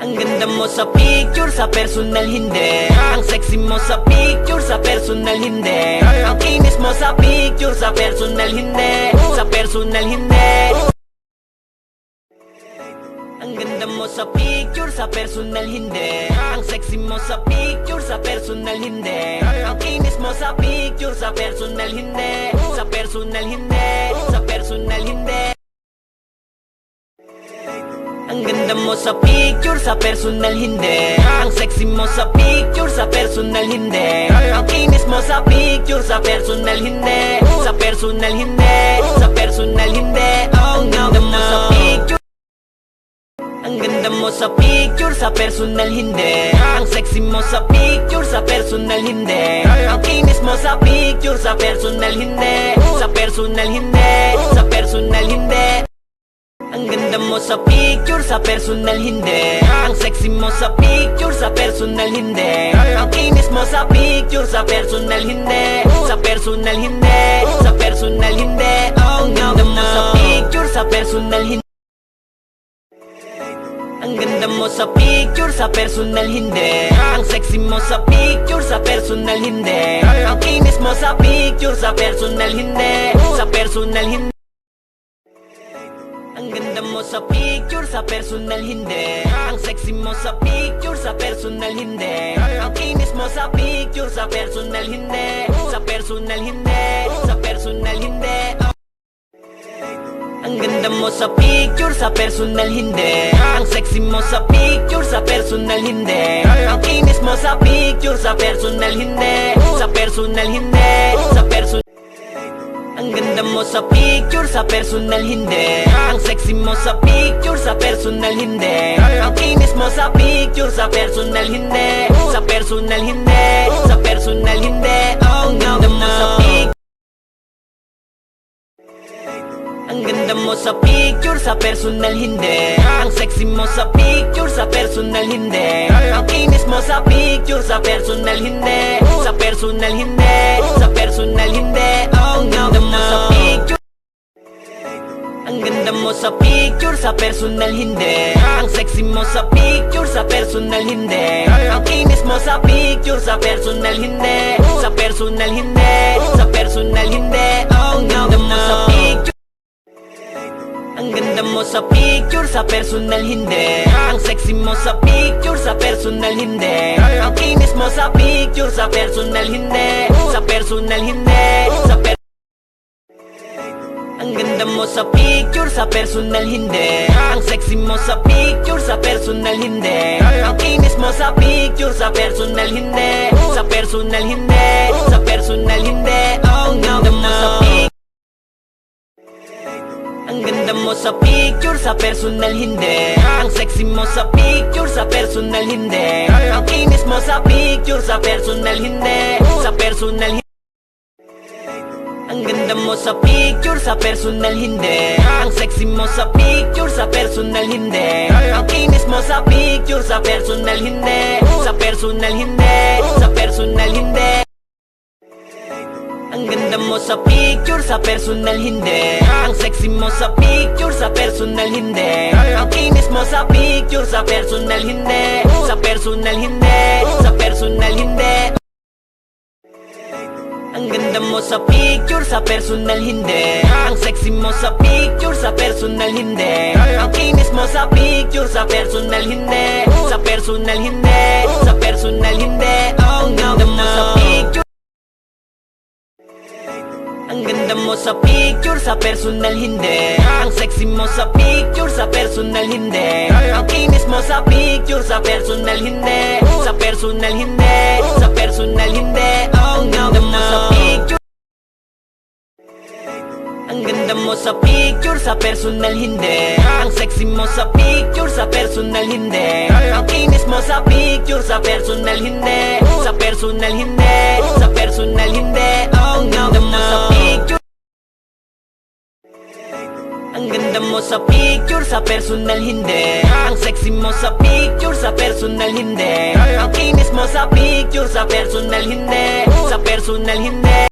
Ang ganda mo sa picture, sa personal hindi. Ang sexy mo sa picture, sa personal hindi. Ang kinis mo sa picture, sa personal hindi. Sa personal hindi. Ang ganda mo sa picture, sa personal hindi. Ang sexy mo sa picture, sa personal hindi. Ang kinis mo sa picture, sa personal hindi. Sa personal hindi. Sa personal hindi. Ang ganda mo sa picture, sa personal hindi. Ang sexy mo sa picture, sa personal hindi. Ang kinis mo sa picture, sa personal hindi. Sa personal hindi. Sa personal hindi. Ang ganda mo sa picture. Ang ganda mo sa picture, sa personal hindi. Ang sexy mo sa picture, sa personal hindi. Ang kinis mo sa picture, sa personal hindi. Sa personal hindi. Sa personal hindi. Ang ganda mo sa picture, sa personal hindi. Ang sexy mo sa picture, sa personal hindi. Ang kinis mo sa picture, sa personal hindi. Sa personal hindi. Sa personal hindi. Ang ganda mo sa picture, sa personal hindi. Ang ganda mo sa picture, sa personal hindi. Ang sexy mo sa picture, sa personal hindi. Ang kinis mo sa picture, sa personal hindi. Sa personal hindi. Ang ganda mo sa picture, sa personal hindi. Ang sexy mo sa picture, sa personal hindi. Ang kinis mo sa picture, sa personal hindi. Sa personal hindi. Sa personal hindi. Ang ganda mo sa picture, sa personal hindi. Ang sexy mo sa picture, sa personal hindi. Ang kinis mo sa picture, sa personal hindi. Sa personal hindi. Sa personal. Ang ganda mo sa picture, sa personal hindi. Ang sexy mo sa picture, sa personal hindi. Ang kinis mo sa picture, sa personal hindi. Sa personal hindi. Sa personal hindi. Ang ganda mo sa picture. Ang ganda mo sa picture, sa personal hindi. Ang sexy mo sa picture, sa personal hindi. Ang kinis mo sa picture, sa personal hindi. Sa personal hindi. Sa personal hindi. Ang ganda mo sa picture. Ang ganda mo sa picture, sa personal hindi. Ang sexy mo sa picture, sa personal hindi. Ang kinis mo sa picture, sa personal hindi. Sa personal hindi. Sa personal hindi. Ang ganda mo sa picture. Ang ganda mo sa picture, sa personal hindi. Ang sexy mo sa picture, sa personal hindi. Ang kinis mo sa picture, sa personal hindi. Sa personal hindi. Sa ang ganda mo sa picture, sa personal hindi. Ang sexy mo sa picture, sa personal hindi. Ang kinis mo sa picture, sa personal hindi. Sa personal hindi. Sa personal hindi. Ang ganda mo sa picture. Ang ganda mo sa picture, sa personal hindi. Ang sexy mo sa picture, sa personal hindi. Ang kinis mo sa picture, sa personal hindi. Sa personal hindi. Ang ganda mo sa picture, sa personal hindi. Ang sexy mo sa picture, sa personal hindi. Ang kinis mo sa picture, sa personal hindi. Sa personal hindi. Sa personal hindi. Ang ganda mo sa picture, sa personal hindi. Ang sexy mo sa picture, sa personal hindi. Ang kinis mo sa picture, sa personal hindi. Sa personal hindi. Sa personal hindi. Ang ganda mo sa picture, sa personal hindi. Ang sexy mo sa picture, sa personal hindi. Ang kinis mo sa picture, sa personal hindi. Sa personal hindi. Sa personal hindi. Ang ganda mo sa picture. Ang ganda mo sa picture, sa personal hindi. Ang sexy mo sa picture, sa personal hindi. Ang kinis mo sa picture, sa personal hindi. Sa personal hindi. Sa personal hindi. Ang ganda mo sa picture. Ang ganda mo sa picture, sa personal hindi. Ang sexy mo sa picture, sa personal hindi. Ang kinis mo sa picture, sa personal hindi. Sa personal hindi. Sa personal hindi. Ang ganda mo sa picture. Ang ganda mo sa picture, sa personal hindi. Ang sexy mo sa picture, sa personal hindi. Ang kinis mo sa picture, sa personal hindi. Sa personal hindi.